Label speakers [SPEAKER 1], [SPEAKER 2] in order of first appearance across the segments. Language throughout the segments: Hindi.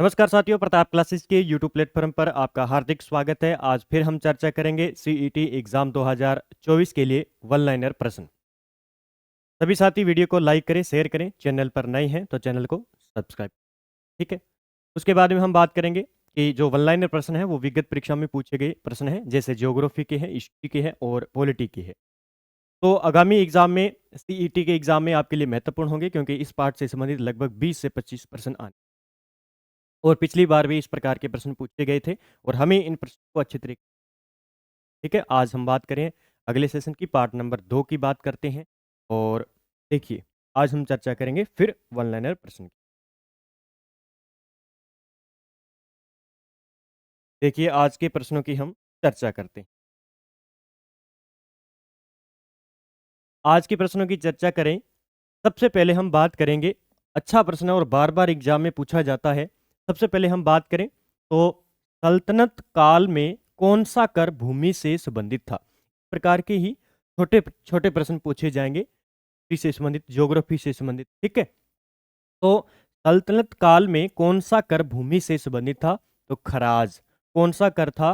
[SPEAKER 1] नमस्कार साथियों, प्रताप क्लासेस के यूट्यूब प्लेटफॉर्म पर आपका हार्दिक स्वागत है। आज फिर हम चर्चा करेंगे सीईटी एग्जाम 2024 के लिए वन लाइनर प्रश्न। सभी साथी वीडियो को लाइक करें, शेयर करें। चैनल पर नए हैं तो चैनल को सब्सक्राइब। ठीक है। उसके बाद में हम बात करेंगे कि जो वन लाइनर प्रश्न है वो विगत परीक्षा में पूछे गए प्रश्न है, जैसे ज्योग्राफी के हैं, हिस्ट्री के हैं और पॉलिटी के हैं। तो आगामी एग्जाम में, सीईटी के एग्जाम में आपके लिए महत्वपूर्ण होंगे, क्योंकि इस पार्ट से संबंधित लगभग 20 से 25 प्रश्न आने और पिछली बार भी इस प्रकार के प्रश्न पूछे गए थे और हमें इन प्रश्नों को अच्छे तरीके। ठीक है, आज हम बात करें अगले सेशन की, पार्ट नंबर 2 की बात करते हैं। और देखिए, आज हम चर्चा करेंगे फिर वन लाइनर प्रश्न की। देखिए, आज के प्रश्नों की हम चर्चा करते हैं। आज के प्रश्नों की चर्चा करें, सबसे पहले हम बात करेंगे, अच्छा प्रश्न है और बार बार एग्जाम में पूछा जाता है। सबसे पहले हम बात करें तो सल्तनत काल में कौन सा कर भूमि से संबंधित था। इस प्रकार के ही छोटे छोटे प्रश्न पूछे जाएंगे, हिस्ट्री से संबंधित, ज्योग्राफी से संबंधित। ठीक है। तो सल्तनत काल में कौन सा कर भूमि से संबंधित था? तो खराज। कौन सा कर था?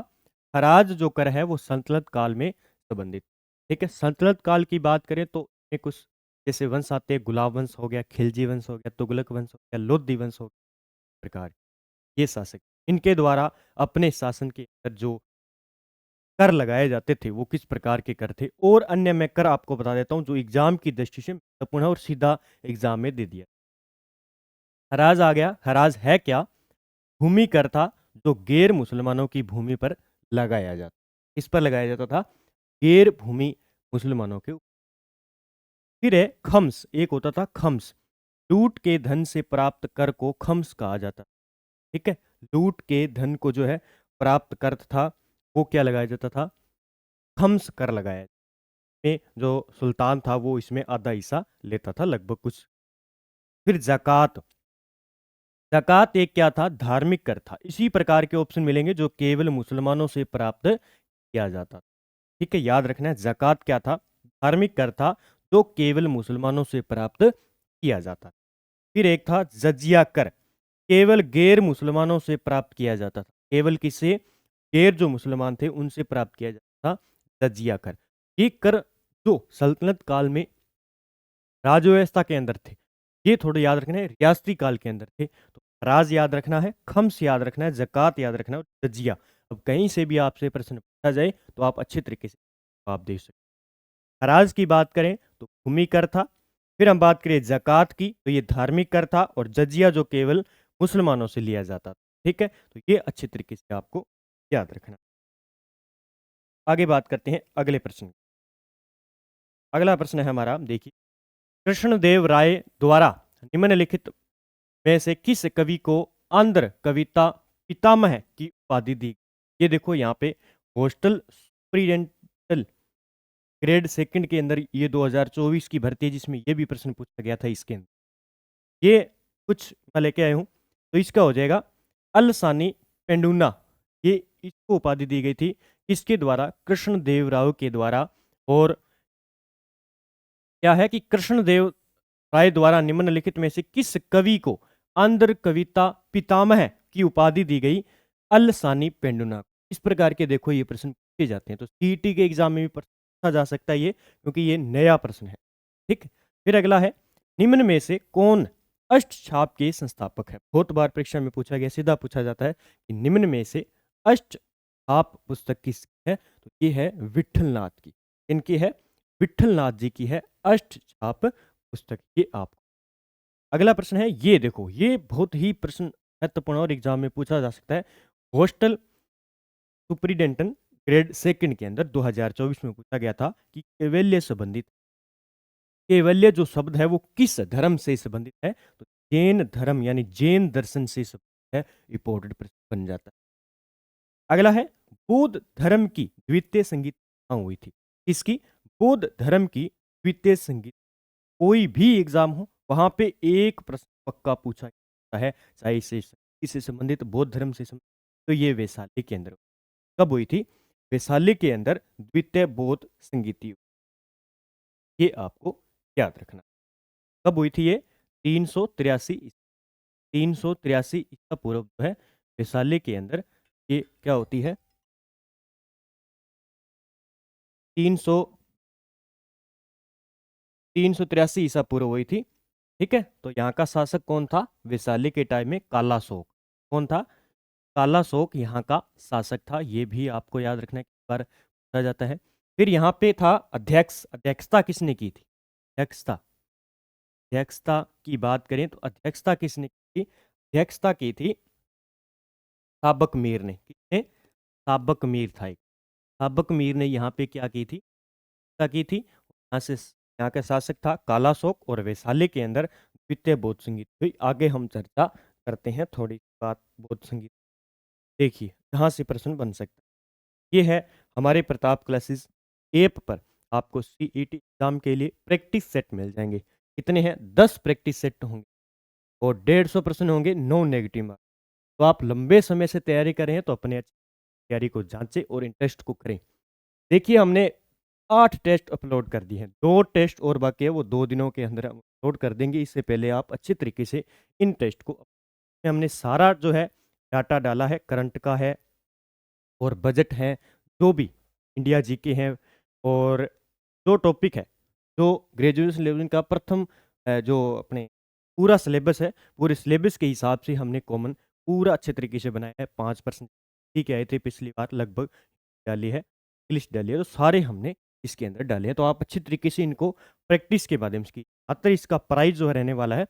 [SPEAKER 1] खराज जो कर है वो सल्तनत काल में संबंधित। ठीक है। सल्तनत काल की बात करें तो इसमें कुछ जैसे वंश आते हैं, गुलाब वंश हो गया, खिलजी वंश हो गया, तुगलक वंश हो गया, लोधी वंश हो गया। प्रकार ये शासक, इनके द्वारा अपने शासन के अंदर जो कर लगाए जाते थे वो किस प्रकार के कर थे, और अन्य मैं कर आपको बता देता हूं जो एग्जाम की दृष्टि से महत्वपूर्ण है और सीधा एग्जाम में दे दिया। हराज आ गया। हराज है क्या? भूमि कर था जो गैर मुसलमानों की भूमि पर लगाया जाता। इस पर लगाया जाता था, गैर भूमि मुसलमानों के ऊपर। फिर है खम्स। एक होता था खम्स। लूट के धन से प्राप्त कर को खम्स कहा जाता। ठीक है। लूट के धन को जो है प्राप्त कर था, वो क्या लगाया जाता था? खम्स कर लगाया जाता। में जो सुल्तान था वो इसमें आधा हिस्सा लेता था लगभग कुछ। फिर जक़ात। ज़कात एक क्या था? धार्मिक कर था। इसी प्रकार के ऑप्शन मिलेंगे जो केवल मुसलमानों से प्राप्त किया जाता। ठीक है, याद रखना है, ज़कात क्या था? धार्मिक कर था जो केवल मुसलमानों से प्राप्त किया जाता। फिर एक था जजिया कर। केवल गैर मुसलमानों से प्राप्त किया जाता था। केवल किससे? गैर जो मुसलमान थे उनसे प्राप्त किया जाता था जजिया कर। ये कर जो सल्तनत काल में राज व्यवस्था के अंदर थे, ये थोड़े याद रखना है, रियासती काल के अंदर थे। तो राज याद रखना है, खम्स याद रखना है, जक़ात याद रखना है और जजिया। अब कहीं से भी आपसे प्रश्न पूछा जाए तो आप अच्छे तरीके से जवाब दे सकते। हराज की बात करें तो भूमि कर था। फिर हम बात करें जक़ात की तो ये धार्मिक कर था, और जजिया जो केवल मुसलमानों से लिया जाता था। ठीक है, तो ये अच्छे तरीके से आपको याद रखना। आगे बात करते हैं अगले प्रश्न। अगला प्रश्न है हमारा, देखिए, कृष्णदेव राय द्वारा निम्नलिखित में से किस कवि को आंध्र कविता पितामह की उपाधि दी? ये देखो यहाँ पे हॉस्टल सुपरिटेंडेंट ग्रेड सेकंड के अंदर ये 2024 की भर्ती है, जिसमें ये भी प्रश्न पूछा गया था। इसके अंदर ये कुछ मैं लेके आया हूँ। तो इसका हो जाएगा अलसानी पेंडुना। ये इसको उपाधि दी गई थी इसके द्वारा, कृष्णदेव राव के द्वारा। और क्या है कि कृष्णदेव राय द्वारा निम्नलिखित में से किस कवि को आंध्र कविता पितामह की उपाधि दी गई? अलसानी पेंडुना। इस प्रकार के देखो ये प्रश्न पूछे जाते हैं, तो सीईटी के एग्जाम में भी पूछा जा सकता है ये, क्योंकि ये नया प्रश्न है। ठीक। फिर अगला है, निम्न में से कौन अष्टछाप के संस्थापक है? बहुत बार परीक्षा में पूछा गया, सीधा पूछा जाता है कि निम्न में से अष्टछाप पुस्तक किसकी है? तो ये है विठलनाथ की। इनकी है? विठलनाथ जी की है अष्टछाप पुस्तक। ये आप। अगला प्रश्न है, ये देखो, ये बहुत ही प्रश्न महत्वपूर्ण और एग्जाम में पूछा जा सकता है। हॉस्टल सुपरिटेंडेंट ग्रेड सेकंड के अंदर 2024 में पूछा गया था कि कैवल्य संबंधित, कैवल्य जो शब्द है वो किस धर्म से संबंधित है? तो जैन धर्म यानी जैन दर्शन से संबंधित है। इंपॉर्टेंट प्रश्न बन जाता है। अगला है, बौद्ध धर्म की द्वितीय संगीत कहाँ हुई थी? इसकी बौद्ध धर्म की द्वितीय संगीत, कोई भी एग्जाम हो वहां पे एक प्रश्न पक्का पूछा जाता है, चाहे इससे संबंधित, बौद्ध धर्म से संबंधित। तो ये वैशाली के अंदर कब हुई थी? वैशाली के अंदर द्वितीय बौद्ध संगीति। ये आपको याद रखना। कब हुई थी ये? 383। 383 ईसा पूर्व जो है वैशाली के अंदर ये क्या होती है, 300 383 ईसा पूर्व हुई थी। ठीक है, तो यहाँ का शासक कौन था वैशाली के टाइम में? काला शोक। कौन था? काला शोक यहाँ का शासक था। ये भी आपको याद रखना है, एक बार पूछा जाता है। फिर यहाँ पे था अध्यक्ष। अध्यक्षता किसने की थी? अध्यक्षता, अध्यक्षता की बात करें तो अध्यक्षता किसने की थी? अध्यक्षता की थी साबक मीर ने। किसने? साबक मीर था एक। साबक मीर ने यहाँ पे क्या की थी? क्या की थी? यहाँ का शासक था काला शोक और वैशाली के अंदर द्वितीय बौद्ध संगीत हुई। आगे हम चर्चा करते हैं थोड़ी बात बौद्ध संगीत। देखिए यहाँ से प्रश्न बन सकता है। ये है हमारे प्रताप क्लासेस ऐप पर आपको सीईटी एग्जाम के लिए प्रैक्टिस सेट मिल जाएंगे। कितने हैं? 10 प्रैक्टिस सेट होंगे और 150 प्रश्न होंगे, नो नेगेटिव मार्क। तो आप लंबे समय से तैयारी कर रहे हैं तो अपने तैयारी को जांचें और इंटरेस्ट को करें। देखिए हमने 8 टेस्ट अपलोड कर दिए हैं, 2 टेस्ट और बाकी है, वो 2 दिनों के अंदर हम अपलोड कर देंगे। इससे पहले आप अच्छे तरीके से इन टेस्ट को, हमने सारा जो है डाटा डाला है, करंट का है और बजट है, जो भी इंडिया जीके हैं, और जो टॉपिक है, जो ग्रेजुएशन लेवल का प्रथम जो अपने पूरा सिलेबस है, पूरे सिलेबस के हिसाब से हमने कॉमन पूरा अच्छे तरीके से बनाया है। 5% ठीक आए थे पिछली बार, लगभग डाली है, इंग्लिश डाली है, तो सारे हमने इसके अंदर डाले हैं। तो आप अच्छी तरीके से इनको प्रैक्टिस के माध्यम से, मात्र इसका प्राइस जो है रहने वाला है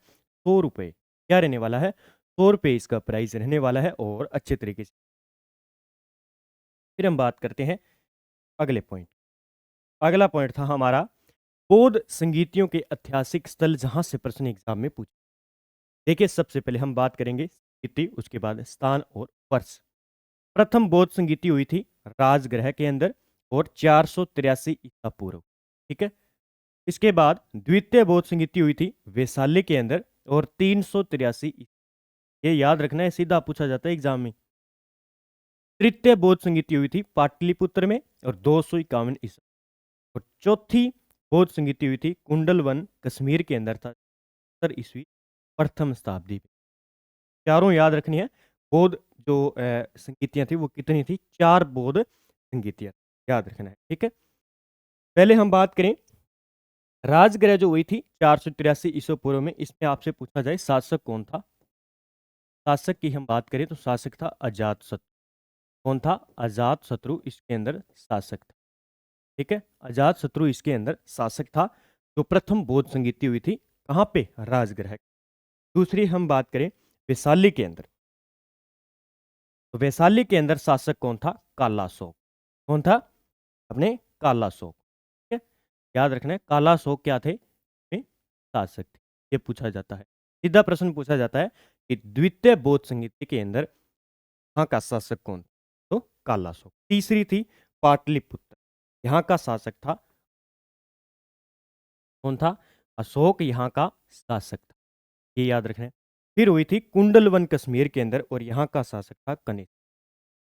[SPEAKER 1] 100 रुपये। क्या रहने वाला है? 100 रुपये इसका प्राइस रहने वाला है। और अच्छे तरीके से फिर हम बात करते हैं अगले पॉइंट। अगला पॉइंट था हमारा बौद्ध संगीतियों के ऐतिहासिक स्थल जहां से प्रश्न एग्जाम में पूछे। देखिए सबसे पहले हम बात करेंगे संगीति, उसके बाद स्थान और वर्ष। प्रथम बौद्ध संगीति हुई थी राजगृह के अंदर और 483 ईसा पूर्व। ठीक है, इसके बाद द्वितीय बौद्ध संगीति हुई थी वैशाली के अंदर और 383। ये याद रखना है, सीधा पूछा जाता है एग्जाम में। तृतीय बौद्ध संगीति हुई थी पाटलिपुत्र में और 251 ईसा। और चौथी बौद्ध संगीति हुई थी कुंडलवन कश्मीर के अंदर था 70 ईस्वी प्रथम शताब्दी में। चारों याद रखनी है। बौद्ध जो संगीतियां थी वो कितनी थी? 4 बौद्ध संगीतियां याद रखना है। ठीक है, पहले हम बात करें राजगृह जो हुई थी 483 ईसा पूर्व में। इसमें आपसे पूछा जाए शासक कौन था? शासक की हम बात करें तो शासक था अजात शत्रु। कौन था? अजात शत्रु इसके अंदर शासक था। ठीक है, अजात शत्रु इसके अंदर शासक था। जो प्रथम बौद्ध संगीति हुई थी कहाँ पे? राजगृह। दूसरी हम बात करें वैशाली के अंदर, तो वैशाली के अंदर शासक कौन था? काला शोक। कौन था? अपने काला शोक। ठीक है, याद रखना है काला शोक क्या थे? शासक थे। ये पूछा जाता है, सीधा प्रश्न पूछा जाता है कि द्वितीय बौद्ध संगीति के अंदर यहाँ का शासक कौन? तो काला शोक। तीसरी थी पाटलिपुत्र, यहाँ का शासक था कौन था? अशोक यहाँ का शासक था। ये याद रखना है। फिर हुई थी कुंडलवन कश्मीर के अंदर और यहाँ का शासक था कनिष्क।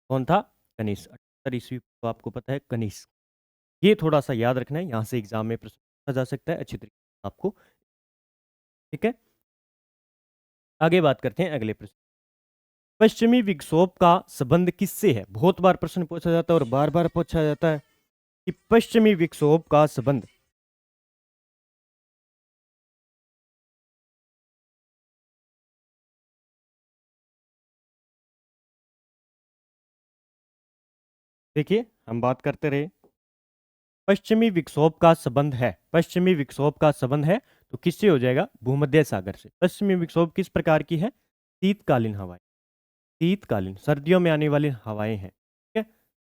[SPEAKER 1] कौन था? कनिष्क। 78 ईस्वी को आपको पता है, कनिष्क। ये थोड़ा सा याद रखना है, यहाँ से एग्जाम में प्रश्न पूछा जा सकता है अच्छी तरीके से आपको। ठीक है, आगे बात करते हैं अगले प्रश्न। पश्चिमी विक्षोभ का संबंध किससे है? बहुत बार प्रश्न पूछा जाता है और बार बार पूछा जाता है कि पश्चिमी विक्षोभ का संबंध, देखिए हम बात करते रहे, पश्चिमी विक्षोभ का संबंध है, पश्चिमी विक्षोभ का संबंध है तो किससे हो जाएगा? भूमध्य सागर से। पश्चिमी विक्षोभ किस प्रकार की है? शीतकालीन हवाएं, शीतकालीन सर्दियों में आने वाली हवाएं हैं। ठीक है,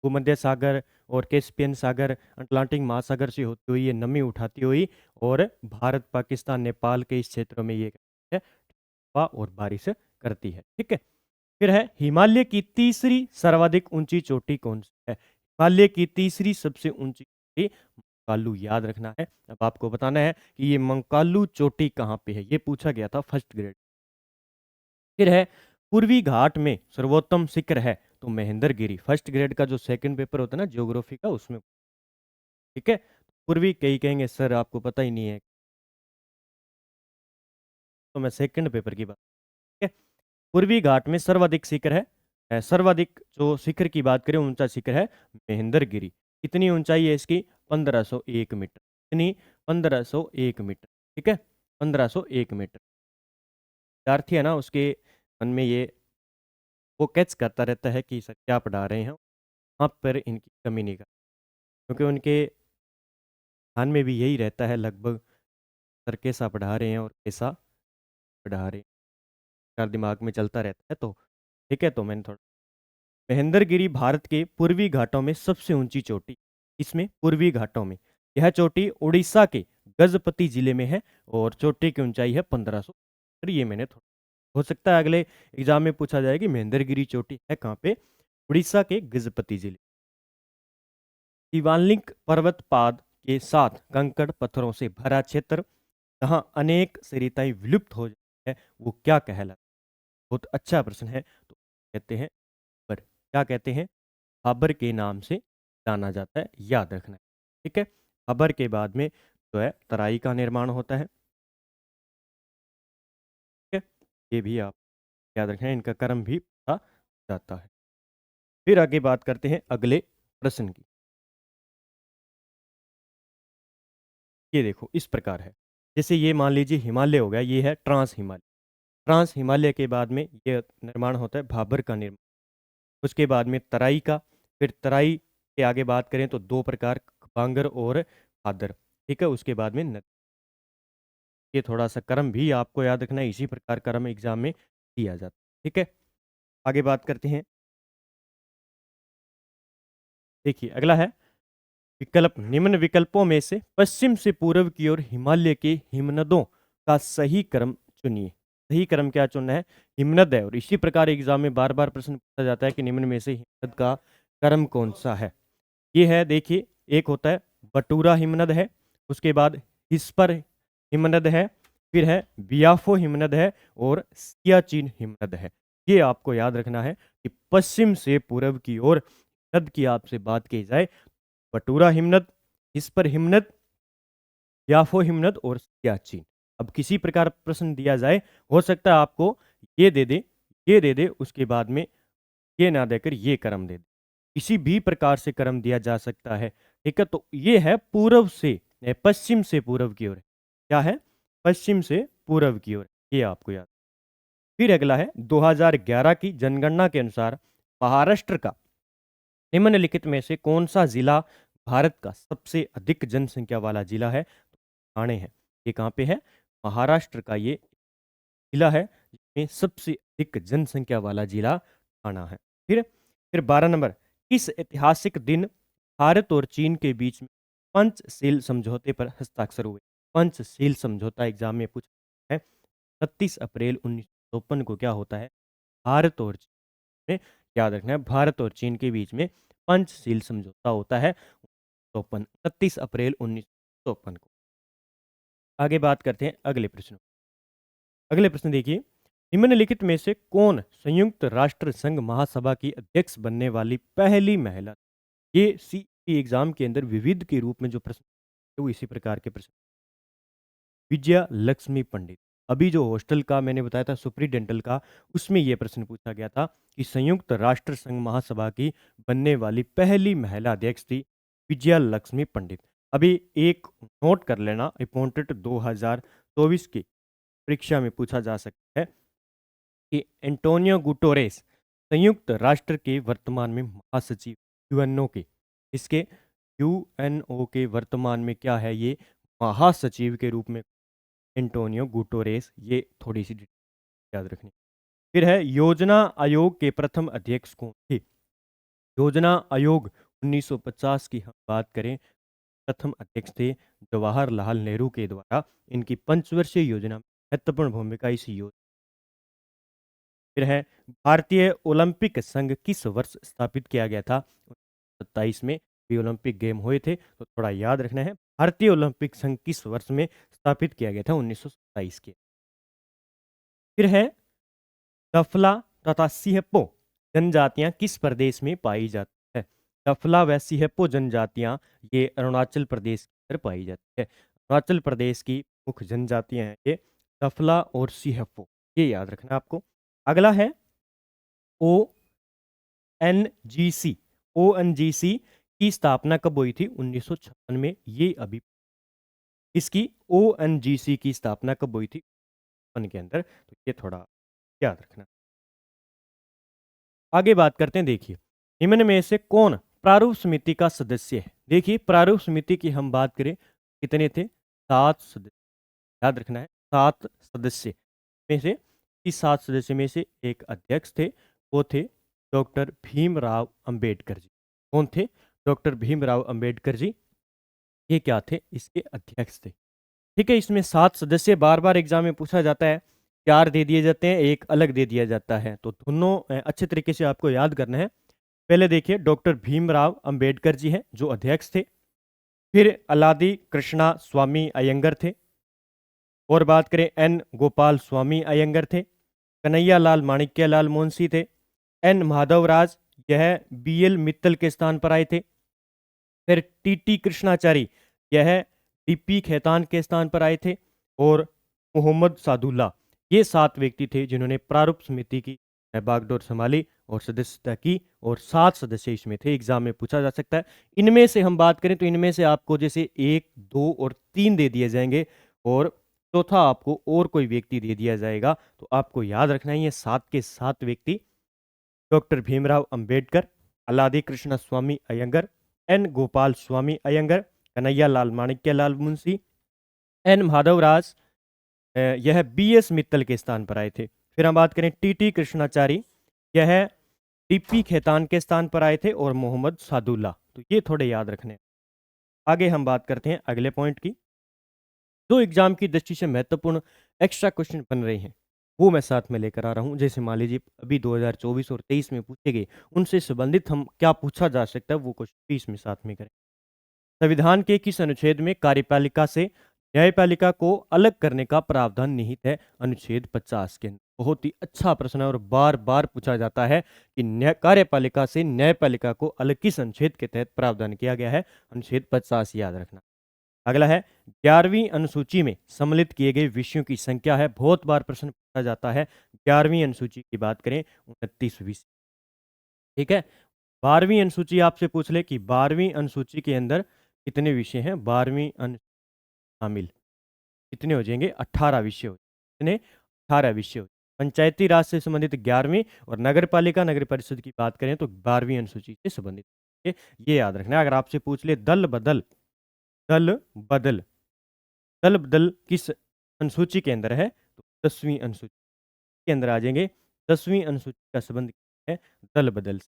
[SPEAKER 1] भूमध्य सागर और कैस्पियन सागर अटलांटिक महासागर से होती हुई ये नमी उठाती हुई और भारत पाकिस्तान नेपाल के इस क्षेत्रों में ये है हवा और बारिश करती है। ठीक है, फिर है हिमालय की तीसरी सर्वाधिक ऊंची चोटी कौन सी है? हिमालय की तीसरी सबसे ऊंची चोटी मंकालू। याद रखना है। अब आपको बताना है कि ये मंकालू चोटी कहाँ पे है, ये पूछा गया था फर्स्ट ग्रेड। फिर है पूर्वी घाट में सर्वोत्तम शिखर है तो महेंद्रगिरी। फर्स्ट ग्रेड का जो सेकंड पेपर होता है ना ज्योग्राफी का, उसमें। ठीक है, पूर्वी कई कहेंगे सर आपको पता ही नहीं है, तो मैं सेकंड पेपर की बात। ठीक है, पूर्वी घाट में सर्वाधिक शिखर है, सर्वाधिक जो शिखर की बात करें ऊंचा शिखर है महेंद्रगिरी। कितनी ऊंचाई है इसकी? 1501 मीटर। कितनी? 1501 मीटर। ठीक है, 1501 मीटर। विद्यार्थी है ना, उसके मन में ये वो कैच करता रहता है कि सर क्या पढ़ा रहे हैं, वहाँ पर इनकी कमी नहीं कर, क्योंकि उनके ध्यान में भी यही रहता है लगभग, सर कैसा पढ़ा रहे हैं और कैसा पढ़ा रहे हैं, हर दिमाग में चलता रहता है। तो ठीक है, तो मैंने थोड़ा, महेंद्रगिरी भारत के पूर्वी घाटों में सबसे ऊंची चोटी, इसमें पूर्वी घाटों में, यह चोटी उड़ीसा के गजपति जिले में है और चोटी की ऊंचाई है 1500। ये मैंने थोड़ा, हो सकता है अगले एग्जाम में पूछा जाए कि महेंद्रगिरी चोटी है कहाँ पे? उड़ीसा के गजपति जिले। शिवालिक पर्वतपाद के साथ कंकड़ पत्थरों से भरा क्षेत्र जहाँ अनेक सरिताएं विलुप्त हो जाती है, वो क्या कहलाता है? बहुत अच्छा प्रश्न है। तो कहते हैं पर, क्या कहते हैं? भाबर के नाम से जाना जाता है, याद रखना है। ठीक है, भाबर के बाद में जो है तराई का निर्माण होता है। ठीक है, ये भी आप याद रखें, इनका क्रम भी पूछा जाता है। फिर आगे बात करते हैं अगले प्रश्न की। ये देखो इस प्रकार है, जैसे ये मान लीजिए हिमालय हो गया, ये है ट्रांस हिमालय। ट्रांस हिमालय के बाद में ये निर्माण होता है भाबर का निर्माण, उसके बाद में तराई का, फिर तराई के आगे बात करें तो दो प्रकार, बांगर और भादर। ठीक है, उसके बाद में नदी। ये थोड़ा सा क्रम भी आपको याद रखना है, इसी प्रकार क्रम एग्जाम में दिया जाता है। ठीक है, आगे बात करते हैं। देखिए अगला है विकल्प, निम्न विकल्पों में से पश्चिम से पूर्व की ओर हिमालय के हिमनदों का सही क्रम चुनिए। सही क्रम क्या चुनना है? हिमनद है, और इसी प्रकार एग्जाम में बार बार प्रश्न पूछा जाता है कि निम्न में से हिमनद का क्रम कौन सा है। ये है, देखिए, एक होता है बटूरा हिमनद है, उसके बाद हिस्पर हिमनद है, फिर है बियाफो हिमनद है, और सियाचिन हिमनद है। ये आपको याद रखना है कि पश्चिम से पूर्व की ओर हिमनद की आपसे बात की जाए, बटूरा हिमनद, हिस्पर हिमनद, याफो हिमनद और सियाचिन। अब किसी प्रकार प्रश्न दिया जाए, हो सकता है आपको ये दे दे, ये दे दे, उसके बाद में ये ना देकर ये क्रम दे दे, किसी भी प्रकार से क्रम दिया जा सकता है। ठीक है, तो ये है पूर्व से, पश्चिम से पूर्व की ओर है। क्या है? पश्चिम से पूर्व की ओर, ये आपको याद। फिर अगला है 2011 की जनगणना के अनुसार महाराष्ट्र का निम्नलिखित में से कौन सा जिला भारत का सबसे अधिक जनसंख्या वाला जिला है? ठाणे है। ये कहाँ पे है? महाराष्ट्र का ये जिला है जिसमें सबसे अधिक जनसंख्या वाला जिला ठाणा है। फिर 12 नंबर, किस ऐतिहासिक दिन भारत और चीन के बीच में पंचशील समझौते पर हस्ताक्षर हुए? पंचशील समझौता एग्जाम में पूछा है। 31 अप्रैल 1953 को क्या होता है? भारत और चीन में, याद रखना है, भारत और चीन के बीच में पंचशील समझौता होता है 31 अप्रैल 1953 को। आगे बात करते हैं अगले प्रश्न। अगले प्रश्न देखिए, निम्नलिखित में से कौन संयुक्त राष्ट्र संघ महासभा की अध्यक्ष बनने वाली पहली महिला? ये सी एग्जाम के अंदर विविध के रूप में जो प्रश्न वो इसी प्रकार के प्रश्न। विजया लक्ष्मी पंडित। अभी जो हॉस्टल का मैंने बताया था सुप्रीडेंटल का, उसमें यह प्रश्न पूछा गया था कि संयुक्त राष्ट्र संघ महासभा की बनने वाली पहली महिला अध्यक्ष थी विजया लक्ष्मी पंडित। अभी एक नोट कर लेना, अपॉइंटेड 2024 की परीक्षा में पूछा जा सकता है कि एंटोनियो गुटोरेस संयुक्त राष्ट्र के वर्तमान में महासचिव यूएनओ के, इसके यूएनओ के वर्तमान में क्या है? ये महासचिव के रूप में एंटोनियो गुटोरेस। ये थोड़ी सी याद रखनी। फिर है योजना आयोग के प्रथम अध्यक्ष कौन थे? योजना आयोग 1950 की हम बात करें, प्रथम अध्यक्ष थे जवाहरलाल नेहरू के द्वारा। इनकी पंचवर्षीय योजना में महत्वपूर्ण भूमिका इस योजना। फिर है भारतीय ओलंपिक संघ किस वर्ष स्थापित किया गया था? 27 में भी ओलंपिक गेम हुए थे, तो थोड़ा याद रखना है, भारतीय ओलंपिक संघ किस वर्ष में स्थापित किया गया था? 1927 के। फिर है दफला तथा सिहपो जनजातियां किस प्रदेश में पाई जाती है? दफला व सिहपो जनजातियां ये अरुणाचल प्रदेश के अंदर पाई जाती है। अरुणाचल प्रदेश की मुख्य जनजातियां हैं ये दफला और सिहपो, ये याद रखना आपको। अगला है ओ एन जी सी। ओ एन जी सी की स्थापना कब हुई थी? 1956 में। ये अभी इसकी ओ एन जी सी की स्थापना कब हुई थी? 1956 के अंदर। तो ये थोड़ा याद रखना। आगे बात करते हैं। देखिए, निम्न में से कौन प्रारूप समिति का सदस्य है? देखिए, प्रारूप समिति की हम बात करें, कितने थे? 7 सदस्य। याद रखना है, 7 सदस्य में से, इस 7 सदस्य में से एक अध्यक्ष थे। वो थे डॉक्टर भीमराव अंबेडकर जी। कौन थे? डॉक्टर भीमराव अंबेडकर जी। ये क्या थे? इसके अध्यक्ष थे। ठीक है, इसमें 7 सदस्य बार बार एग्जाम में पूछा जाता है। 4 दे दिए जाते हैं, एक अलग दे दिया जाता है, तो दोनों अच्छे तरीके से आपको याद करना है। पहले देखिए, डॉक्टर भीमराव अंबेडकर जी हैं जो अध्यक्ष थे। फिर अलादी कृष्णा स्वामी अयंगर थे। और बात करें, एन गोपाल स्वामी अयंगर थे। कन्हैया लाल माणिक्य लाल मुंशी थे। एन माधवराज, यह बी एल मित्तल के स्थान पर आए थे। फिर टी टी कृष्णाचारी, यह टीपी खेतान के स्थान पर आए थे। और मोहम्मद सादुल्ला, ये 7 व्यक्ति थे जिन्होंने प्रारूप समिति की बागडोर संभाली और सदस्यता की। और 7 सदस्य इसमें थे, एग्जाम में पूछा जा सकता है। इनमें से हम बात करें तो इनमें से आपको जैसे 1, 2 और 3 दे दिए जाएंगे और चौथा आपको और कोई व्यक्ति दे दिया जाएगा। तो आपको याद रखना है, ये 7 के 7 व्यक्ति डॉक्टर भीमराव अंबेडकर, अलादी कृष्ण स्वामी अयंगर, एन गोपाल स्वामी अयंगर, कन्हैया लाल माणिक्य लाल मुंशी, एन माधवराज, यह बी एस मित्तल के स्थान पर आए थे। फिर हम बात करें टी टी कृष्णाचारी, यह टीपी खेतान के स्थान पर आए थे। और मोहम्मद सादुल्ला। तो ये थोड़े याद रखने। आगे हम बात करते हैं अगले पॉइंट की। जो एग्जाम की दृष्टि से महत्वपूर्ण एक्स्ट्रा क्वेश्चन बन रहे हैं, वो मैं साथ में लेकर आ रहा हूं। जैसे मान लीजिए अभी 2024 और 23 में पूछे गए, उनसे संबंधित हम क्या पूछा जा सकता है, वो क्वेश्चन भी इसमें साथ में करें। संविधान के किस अनुच्छेद में कार्यपालिका से न्यायपालिका को अलग करने का प्रावधान निहित है? अनुच्छेद 50 के अंदर। बहुत ही अच्छा प्रश्न है और बार बार पूछा जाता है कि कार्यपालिका से न्यायपालिका को अलग किस अनुच्छेद के तहत प्रावधान किया गया है? अनुच्छेद 50। याद रखना। अगला है, 11वीं अनुसूची में सम्मिलित किए गए विषयों की संख्या है। बहुत बार प्रश्न पूछा जाता है। 11वीं अनुसूची की बात करें, 29 विषय। ठीक है, 12वीं अनुसूची आपसे पूछ ले कि 12वीं अनुसूची के अंदर कितने विषय हैं? 12वीं शामिल कितने हो जाएंगे? 18 विषय हो। कितने? 18 विषय हो। पंचायती राज से संबंधित 11वीं और नगर पालिका नगर परिषद की बात करें तो 12वीं अनुसूची से संबंधित। ये याद रखना है। अगर आपसे पूछ ले दल बदल, दल बदल, दल बदल किस अनुसूची के अंदर है? तो 10वीं अनुसूची के अंदर आ जाएंगे। 10वीं अनुसूची का संबंध है दल बदल से।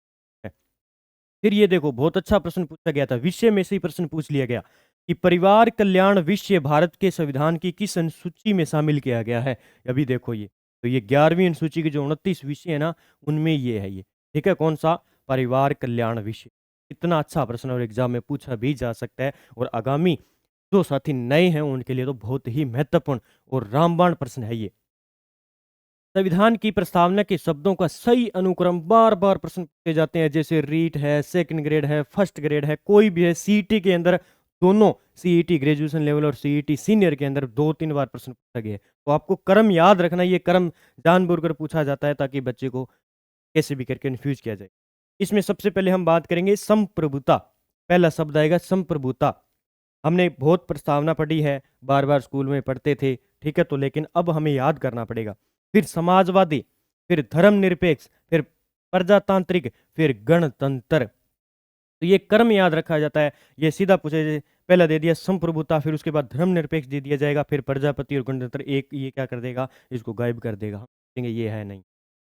[SPEAKER 1] फिर ये देखो, बहुत अच्छा प्रश्न पूछा गया था, विषय में से ही प्रश्न पूछ लिया गया कि परिवार कल्याण विषय भारत के संविधान की किस अनुसूची में शामिल किया गया है? अभी देखो ये, तो ये 11वीं अनुसूची के जो 29 विषय है ना, उनमें ये है। ये ठीक है, कौन सा? परिवार कल्याण विषय। इतना अच्छा प्रश्न और एग्जाम में पूछा भी जा सकता है। और आगामी जो साथी नए हैं उनके लिए तो बहुत ही महत्वपूर्ण और रामबाण प्रश्न है ये। संविधान की प्रस्तावना के शब्दों का सही अनुक्रम बार बार प्रश्न पूछे जाते हैं। जैसे रीट है, सेकंड ग्रेड है, फर्स्ट ग्रेड है, कोई भी है। सीईटी के अंदर दोनों, सीईटी ग्रेजुएशन लेवल और सीईटी सीनियर के अंदर 2-3 बार प्रश्न पूछा गया है। तो आपको क्रम याद रखना। ये क्रम जानबूझकर पूछा जाता है ताकि बच्चे को कैसे भी करके कन्फ्यूज किया जाए। इसमें सबसे पहले हम बात करेंगे संप्रभुता। पहला शब्द आएगा संप्रभुता। हमने बहुत प्रस्तावना पढ़ी है, बार बार स्कूल में पढ़ते थे, ठीक है, तो लेकिन अब हमें याद करना पड़ेगा। फिर समाजवादी, फिर धर्मनिरपेक्ष, फिर प्रजातांत्रिक, फिर गणतंत्र। तो ये क्रम याद रखा जाता है। ये सीधा पूछे, पहला दे दिया संप्रभुता, फिर उसके बाद धर्मनिरपेक्ष दे दिया जाएगा, फिर प्रजापति और गणतंत्र। एक ये क्या कर देगा? इसको गायब कर देगा। हम कहेंगे ये है नहीं।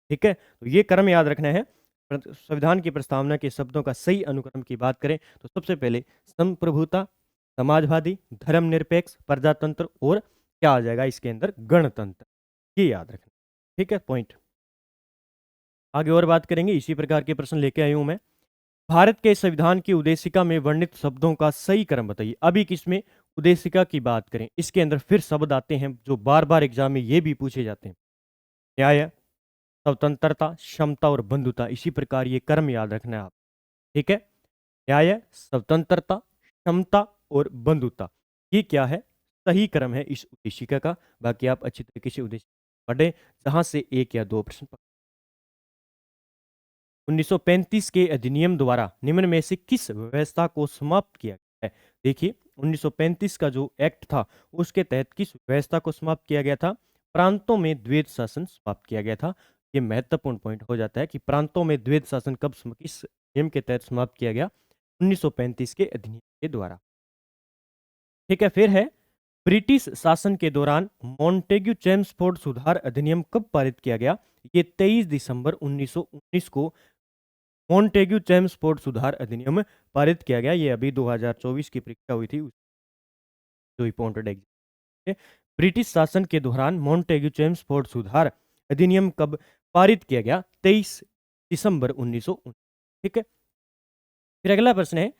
[SPEAKER 1] ठीक है, तो ये क्रम याद रखना है। संविधान की प्रस्तावना के शब्दों का सही अनुक्रम की बात करें तो सबसे पहले संप्रभुता, समाजवादी, धर्मनिरपेक्ष, प्रजातंत्र और क्या आ जाएगा इसके अंदर? गणतंत्र। ये याद रखना। ठीक है, पॉइंट। आगे और बात करेंगे। इसी प्रकार के प्रश्न लेके आई हूं मैं। भारत के संविधान की उद्देशिका में वर्णित शब्दों का सही क्रम बताइए। अभी किसमें? उद्देशिका की बात करें, इसके अंदर फिर शब्द आते हैं जो बार बार एग्जाम में ये भी पूछे जाते हैं। न्याय, स्वतंत्रता, क्षमता और बंधुता। इसी प्रकार ये क्रम याद रखना है आप। ठीक है, न्याय, स्वतंत्रता, क्षमता और बंधुता। ये क्या है? सही क्रम है इस उद्देशिका का। बाकी आप अच्छी तरीके से उद्देशिका पढ़ें जहां से 1 या 2 प्रश्न 1935 के अधिनियम द्वारा निम्न में से किस व्यवस्था को समाप्त किया गया है? देखिए, 1935 का जो एक्ट था उसके तहत किस व्यवस्था को समाप्त किया गया था? प्रांतों में द्वैध शासन समाप्त किया गया था। ये महत्वपूर्ण पॉइंट हो जाता है कि प्रांतों में द्वैध शासन किस नियम के तहत समाप्त किया गया? 1935 के अधिनियम के द्वारा। ठीक है, फिर है ब्रिटिश शासन के दौरान मॉन्टेग्यू चेम्सफोर्ड सुधार अधिनियम कब पारित किया गया? ये 23 दिसंबर 1919 को मॉन्टेग्यू चेम्सफोर्ड सुधार अधिनियम पारित किया गया। ये अभी 2024 की परीक्षा हुई थी, जो इंपॉर्टेंट एग्जाम। ब्रिटिश शासन के दौरान मॉन्टेग्यू चेम्सफोर्ड सुधार अधिनियम कब पारित किया गया? 23 दिसंबर 1919। ठीक है, फिर अगला प्रश्न है,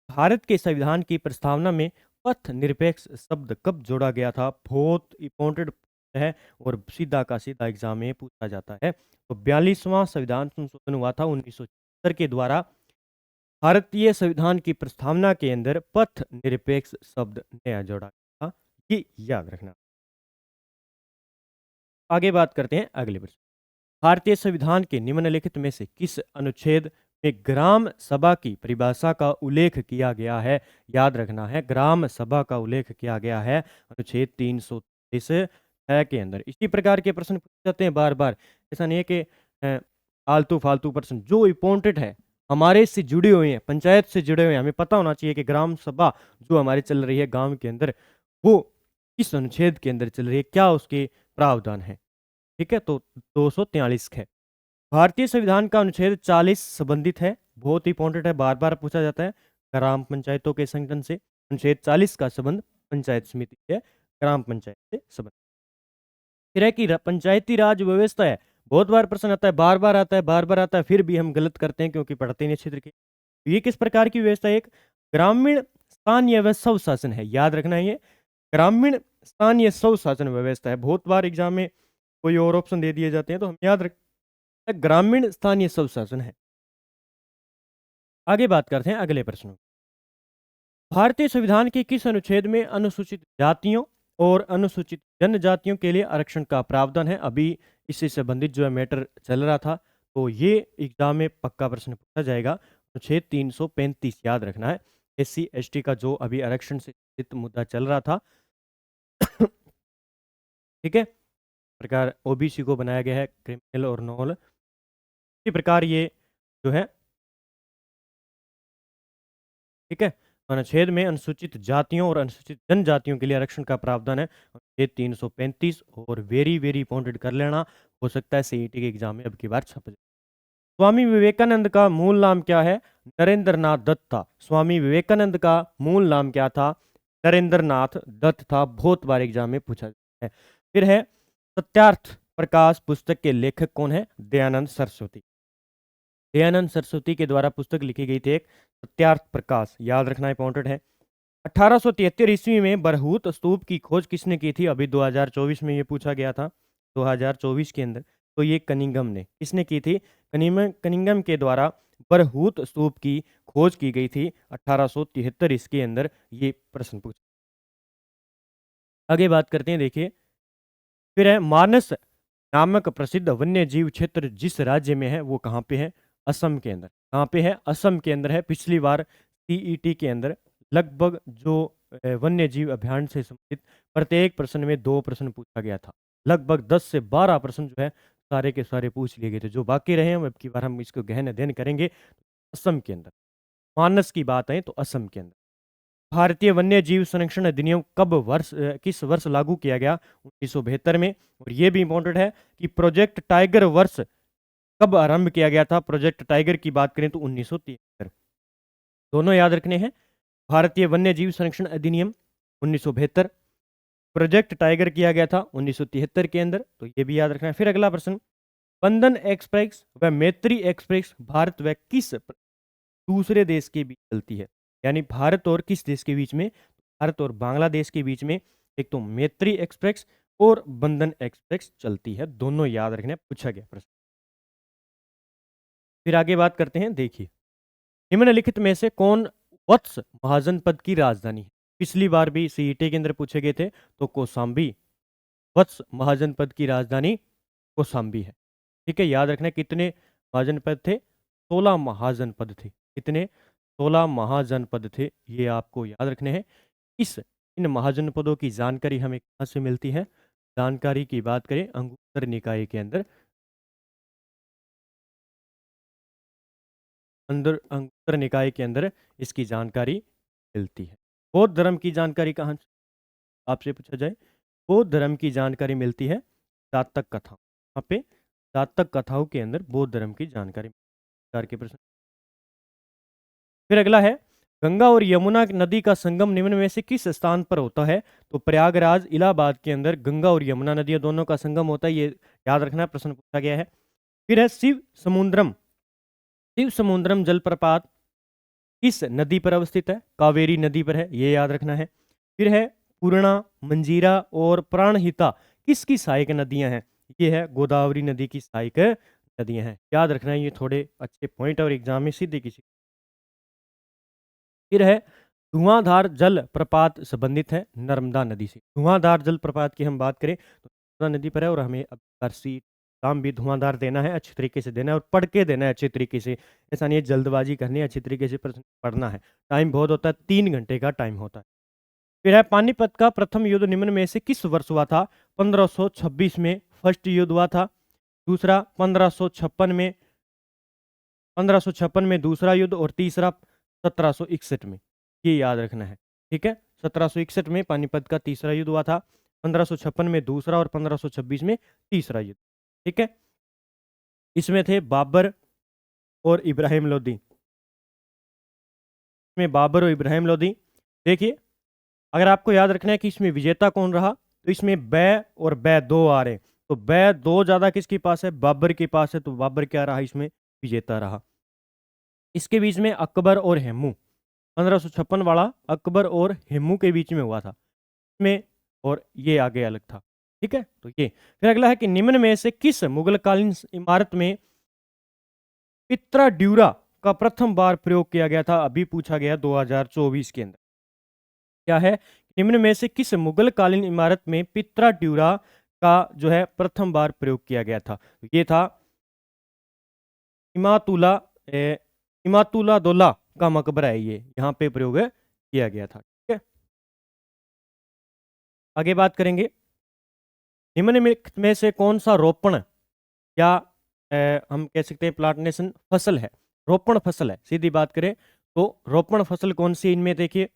[SPEAKER 1] भारत के संविधान की प्रस्तावना में पथ निरपेक्ष शब्द कब जोड़ा गया था? बहुत इंपॉर्टेंट है और सीधा का सीधा एग्जाम में पूछा जाता है। तो 42वां संविधान संशोधन हुआ था 1974 के द्वारा। भारतीय संविधान की प्रस्तावना के अंदर पथ निरपेक्ष शब्द नया जोड़ा गया था, ये याद रखना। आगे बात करते हैं अगले प्रश्न। भारतीय संविधान के निम्नलिखित में से किस अनुच्छेद में ग्राम सभा की परिभाषा का उल्लेख किया गया है? याद रखना है, ग्राम सभा का उल्लेख किया गया है अनुच्छेद 330 है के अंदर। इसी प्रकार के प्रश्न पूछे जाते हैं बार बार। ऐसा नहीं है कि आलतू फालतू प्रश्न, जो इम्पोर्टेंट है हमारे से जुड़े हुए हैं, पंचायत से जुड़े हुए हैं, हमें पता होना चाहिए कि ग्राम सभा जो हमारी चल रही है गांव के अंदर, वो किस अनुच्छेद के अंदर चल रही है, क्या उसके प्रावधान है। ठीक है, तो 243 है। भारतीय संविधान का अनुच्छेद 40 संबंधित है, बहुत इंपॉर्टेंट है, बार बार पूछा जाता है। ग्राम पंचायतों के संगठन से अनुच्छेद 40 का संबंध पंचायत समिति से, ग्राम पंचायत से संबंध। फिर है कि पंचायती राज व्यवस्था है, बहुत बार प्रश्न आता है, बार बार आता है, बार बार आता है, फिर भी हम गलत करते हैं क्योंकि पढ़ते नहीं क्षेत्र के। ये किस प्रकार की व्यवस्था है? एक ग्रामीण स्थानीय व स्वशासन है, याद रखना है। ये ग्रामीण स्थानीय स्वशासन व्यवस्था है। बहुत बार एग्जाम में कोई और ऑप्शन दे दिए जाते हैं, तो हम याद रख, ग्रामीण स्थानीय स्वशासन है। आगे बात करते हैं अगले प्रश्न। भारतीय संविधान के किस अनुच्छेद में अनुसूचित जातियों और अनुसूचित जनजातियों के लिए आरक्षण का प्रावधान है? अभी इससे संबंधित जो है मैटर चल रहा था, तो ये एग्जाम में पक्का प्रश्न पूछा जाएगा। अनुच्छेद 335 याद रखना है। SC ST का जो अभी आरक्षण से संबंधित मुद्दा चल रहा था ठीक है, प्रकार OBC को बनाया गया है क्रिमिनल और नॉन, इसी प्रकार ये जो है, ठीक है, अनुच्छेद में अनुसूचित जातियों और अनुसूचित जनजातियों के लिए आरक्षण का प्रावधान है अनुच्छेद 335। और वेरी वेरी इंपॉर्टेंट कर लेना, हो सकता है CET के एग्जाम में अब की बार छप जाए। स्वामी विवेकानंद का मूल नाम क्या है? नरेंद्र नाथ दत्त था। स्वामी विवेकानंद का मूल नाम क्या था? नरेंद्र नाथ दत्त था। बहुत बार एग्जाम में पूछा जाता है। फिर है सत्यार्थ प्रकाश पुस्तक के लेखक कौन है? दयानंद सरस्वती। दयानंद सरस्वती के द्वारा पुस्तक लिखी गई थी एक, सत्यार्थ प्रकाश, याद रखना इंपॉर्टेंट है। 1873 ईस्वी में बरहूत स्तूप की खोज किसने की थी? अभी 2024 में ये पूछा गया था, 2024 के अंदर। तो ये कनिंघम ने, किसने की थी? कनिंघम के द्वारा बरहूत स्तूप की खोज की गई थी 1873 इसके अंदर। ये प्रश्न पूछा। आगे बात करते हैं, देखिए, फिर है मानस नामक प्रसिद्ध वन्य जीव क्षेत्र जिस राज्य में है वो कहाँ पे है? असम के अंदर। कहाँ पे है? असम के अंदर है। पिछली बार CET के अंदर लगभग जो वन्य जीव अभियान से संबंधित प्रत्येक प्रश्न में 2 प्रश्न पूछा गया था। लगभग 10 से 12 प्रश्न जो है सारे के सारे पूछ लिए गए थे। जो बाकी रहे हैं अब की बार हम इसको गहन अध्ययन करेंगे। असम के अंदर मानस की बात है तो असम के अंदर। भारतीय वन्य जीव संरक्षण अधिनियम किस वर्ष लागू किया गया? 1972 में। और ये भी इंपॉर्टेंट है कि प्रोजेक्ट टाइगर वर्ष कब आरंभ किया गया था? प्रोजेक्ट टाइगर की बात करें तो 1973। दोनों याद रखने हैं। भारतीय वन्य जीव संरक्षण अधिनियम 1972, प्रोजेक्ट टाइगर किया गया था 1973 के अंदर, तो ये भी याद रखना है। फिर अगला प्रश्न, बंधन एक्सप्रेस व मैत्री एक्सप्रेस भारत व किस दूसरे देश के बीच चलती है? यानी भारत और किस देश के बीच में? भारत और बांग्लादेश के बीच में एक तो मैत्री एक्सप्रेस और बंधन एक्सप्रेस चलती है। दोनों याद रखने, पूछा गया प्रश्न। फिर आगे बात करते हैं, देखिए, निम्नलिखित में से कौन वत्स महाजनपद की राजधानी है? पिछली बार भी CET के अंदर पूछे गए थे, तो कौशाम्बी वत्स महाजनपद की राजधानी कौशाम्बी है। ठीक है, याद रखना कितने महाजनपद थे? 16 महाजनपद थे। कितने? 16 महाजनपद थे, ये आपको याद रखने हैं। इन महाजनपदों की जानकारी हमें कहाँ से मिलती है? जानकारी की बात करें अंगुत्तर निकाय के अंदर, अंगुत्तर निकाय के अंदर इसकी जानकारी मिलती है। बौद्ध धर्म की जानकारी कहाँ से आपसे पूछा जाए? बौद्ध धर्म की जानकारी मिलती है जातक कथाओं, यहाँ पे जातक कथाओं के अंदर बौद्ध धर्म की जानकारी प्रकार के प्रश्न। फिर अगला है, गंगा और यमुना नदी का संगम निम्न में से किस स्थान पर होता है? तो प्रयागराज इलाहाबाद के अंदर गंगा और यमुना नदियां दोनों का संगम होता है, ये याद रखना, प्रश्न पूछा गया है। फिर है शिव समुद्रम जलप्रपात किस नदी पर अवस्थित है? कावेरी नदी पर है, ये याद रखना है। फिर है पूर्णा, मंजीरा और प्राणहिता किसकी सहायक नदियां हैं? ये है गोदावरी नदी की सहायक नदियां हैं, याद रखना है, ये थोड़े अच्छे पॉइंट और एग्जाम में सीधे किसी। फिर है धुआंधार जल प्रपात संबंधित है नर्मदा नदी से। धुआंधार जल प्रपात की हम बात करें तो नर्मदा नदी पर है, और हमें अब काम भी धुआंधार देना है, अच्छे तरीके से देना है और पढ़ के देना है अच्छे तरीके से। ऐसा नहीं है जल्दबाजी करनी है, अच्छे तरीके से प्रश्न पढ़ना है। टाइम बहुत होता है, 3 घंटे का टाइम होता है। फिर है पानीपत का प्रथम युद्ध निम्न में से किस वर्ष हुआ था? 1526 में फर्स्ट युद्ध हुआ था। दूसरा 1556 में दूसरा युद्ध, और तीसरा 1761 में, ये याद रखना है। ठीक है, 1761 में पानीपत का तीसरा युद्ध हुआ था, 1556 में दूसरा और 1526 में तीसरा युद्ध। ठीक है, इसमें थे बाबर और इब्राहिम लोदी। इसमें बाबर और इब्राहिम लोदी। देखिए, अगर आपको याद रखना है कि इसमें विजेता कौन रहा, तो इसमें बै और बै दो आ रहे, तो बै दो ज्यादा किसके पास है? बाबर के पास है, तो बाबर क्या रहा इसमें? विजेता रहा। इसके बीच में अकबर और हेमू, 1556 वाला अकबर और हेमू के बीच में हुआ था इसमें, और ये आगे अलग था। ठीक है, तो ये। फिर अगला है कि निम्न में से किस मुगलकालीन इमारत में पित्रा ड्यूरा का प्रथम बार प्रयोग किया गया था? अभी पूछा गया 2024 के अंदर। क्या है? निम्न में से किस मुगलकालीन इमारत में पित्रा ड्यूरा का जो है प्रथम बार प्रयोग किया गया था? ये था इमातुला इमातुला दौला का मकबरा है, ये यहाँ पे प्रयोग किया गया था। ठीक है, आगे बात करेंगे, निम्नलिखित में से कौन सा रोपण या हम कह सकते हैं प्लांटेशन फसल है? रोपण फसल है, सीधी बात करें तो रोपण फसल कौन सी? इनमें देखिए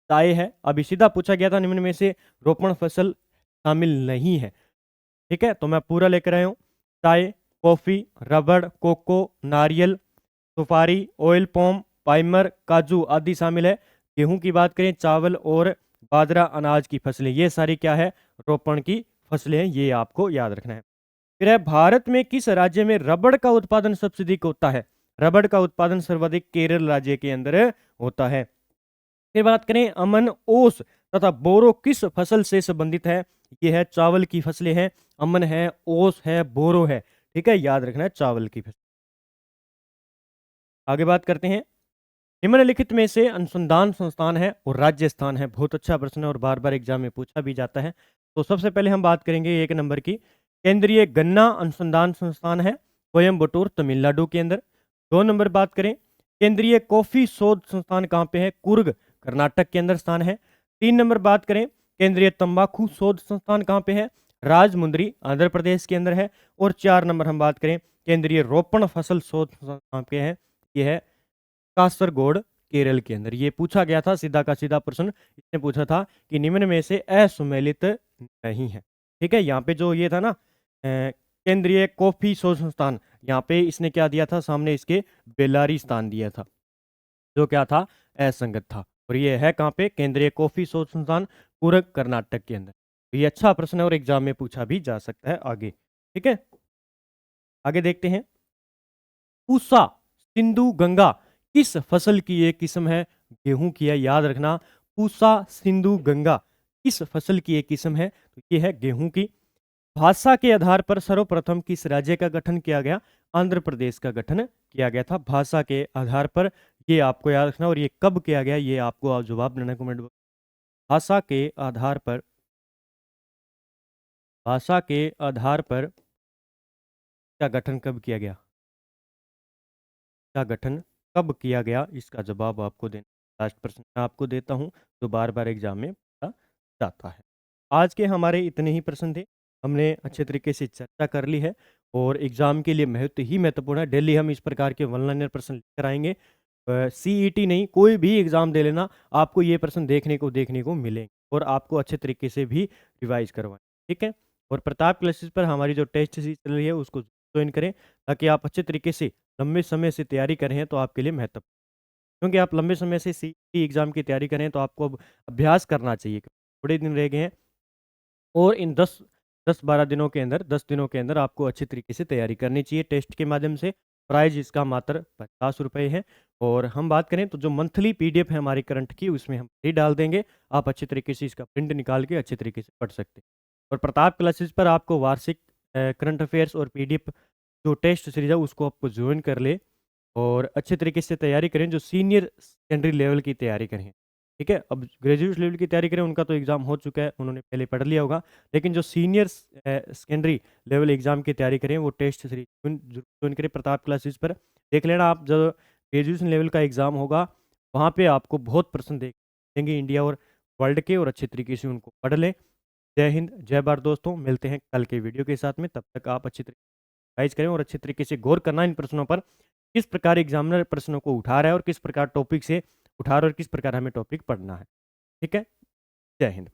[SPEAKER 1] चाय है, अभी सीधा पूछा गया था निम्न में से रोपण फसल शामिल नहीं है। ठीक है, तो मैं पूरा लेकर आया हूँ। चाय, कॉफी, रबड़, कोको, नारियल, सुपारी, ऑयल पॉम, पाइमर, काजू आदि शामिल है। गेहूं की बात करें, चावल और बाजरा अनाज की फसलें, ये सारी क्या है? रोपण की फसलें हैं, ये आपको याद रखना है। फिर है भारत में किस राज्य में रबड़ का उत्पादन सबसे अधिक होता है? रबड़ का उत्पादन सर्वाधिक केरल राज्य के अंदर होता है। फिर बात करें अमन, ओस तथा बोरो किस फसल से संबंधित है? ये है चावल की फसलें हैं, अमन है, ओस है, बोरो है। ठीक है, याद रखना है चावल की फसल। आगे बात करते हैं, निम्नलिखित में से अनुसंधान संस्थान है और राज्य स्थान है। बहुत अच्छा प्रश्न है और बार बार एग्जाम में पूछा भी जाता है। तो सबसे पहले हम बात करेंगे 1 नंबर की, केंद्रीय गन्ना अनुसंधान संस्थान है कोयम्बटूर तमिलनाडु के अंदर। 2 नंबर बात करें, केंद्रीय कॉफी शोध संस्थान कहाँ पे है? कुर्ग कर्नाटक के अंदर स्थान है। 3 नंबर बात करें, केंद्रीय तंबाकू शोध संस्थान कहाँ पे है? राजमुंद्री आंध्र प्रदेश के अंदर है। और 4 नंबर हम बात करें, केंद्रीय रोपण फसल शोध संस्थान कहाँ पे है? ये है कासरगोड केरल के अंदर। ये पूछा गया था सीधा का सीधा प्रश्न, इसने पूछा था कि निम्न में से असुमेलित नहीं है। ठीक है, यहाँ पे जो ये था ना केंद्रीय कॉफी शोध संस्थान, यहाँ पे इसने क्या दिया था? सामने इसके बेलारी स्थान दिया था, जो क्या था? असंगत था। और ये है कहाँ पे? केंद्रीय कॉफी शोध संस्थान कुर्ग कर्नाटक के अंदर। तो ये अच्छा प्रश्न है और एग्जाम में पूछा भी जा सकता है आगे। ठीक है, आगे देखते हैं, पूसा सिंधु गंगा किस फसल की एक किस्म है? गेहूं की है, याद रखना। पूसा सिंधु गंगा किस फसल की एक किस्म है? तो ये है गेहूं की। भाषा के आधार पर सर्वप्रथम किस राज्य का गठन किया गया? आंध्र प्रदेश का गठन किया गया था भाषा के आधार पर, ये आपको याद रखना। और ये कब किया गया, ये आपको आप जवाब देना कमेंट बॉक्स। भाषा के आधार पर, भाषा के आधार पर क्या गठन कब किया गया? का गठन कब किया गया, इसका जवाब आपको देना। लास्ट प्रश्न मैं आपको देता हूँ जो बार बार एग्जाम में पूछा जाता है। आज के हमारे इतने ही प्रश्न थे, हमने अच्छे तरीके से चर्चा कर ली है और एग्जाम के लिए महत्वपूर्ण है। डेली हम इस प्रकार के वन लाइनर प्रश्न लेकर आएंगे। सीईटी नहीं, कोई भी एग्जाम दे लेना, आपको ये प्रश्न देखने को मिलेंगे और आपको अच्छे तरीके से भी रिवाइज करवाएं, ठीक है। और प्रताप क्लासेस पर हमारी जो टेस्ट सीरीज चल रही है उसको ज्वाइन करें, ताकि आप अच्छे तरीके से लंबे समय से तैयारी कर रहे हैं तो आपके लिए महत्वपूर्ण, क्योंकि आप लंबे समय से सीईटी एग्जाम की तैयारी करें तो आपको अब अभ्यास करना चाहिए। थोड़े दिन रह गए हैं और इन 10-12 दिनों के अंदर, 10 दिनों के अंदर आपको अच्छी तरीके से तैयारी करनी चाहिए टेस्ट के माध्यम से। प्राइज इसका मात्र 50 रुपये है। और हम बात करें तो जो मंथली पीडीएफ है हमारी करंट की, उसमें हम फ्री डाल देंगे, आप अच्छे तरीके से इसका प्रिंट निकाल के अच्छे तरीके से पढ़ सकते हैं। और प्रताप क्लासेस पर आपको वार्षिक करंट अफेयर्स और पीडीएफ जो टेस्ट सीरीज है उसको आपको ज्वाइन कर ले और अच्छे तरीके से तैयारी करें, जो सीनियर सेकेंडरी लेवल की तैयारी करें, ठीक है। अब ग्रेजुएट लेवल की तैयारी करें, उनका तो एग्ज़ाम हो चुका है, उन्होंने पहले पढ़ लिया होगा, लेकिन जो सीनियर सेकेंडरी लेवल एग्ज़ाम की तैयारी करें वो टेस्ट सीरीज ज्वाइन करें प्रताप क्लासेस पर। देख लेना, आप जब ग्रेजुएशन लेवल का एग्ज़ाम होगा वहाँ पे आपको बहुत प्रश्न देंगे इंडिया और वर्ल्ड के, और अच्छे तरीके से उनको पढ़ लें। जय हिंद, जय भारत दोस्तों, मिलते हैं कल के वीडियो के साथ में। तब तक आप अच्छी तरीके से रिवाइज करें और अच्छे तरीके से गौर करना इन प्रश्नों पर, किस प्रकार एग्जामिनर प्रश्नों को उठा रहा है और किस प्रकार टॉपिक से उठा रहा है और किस प्रकार हमें टॉपिक पढ़ना है, ठीक है। जय हिंद।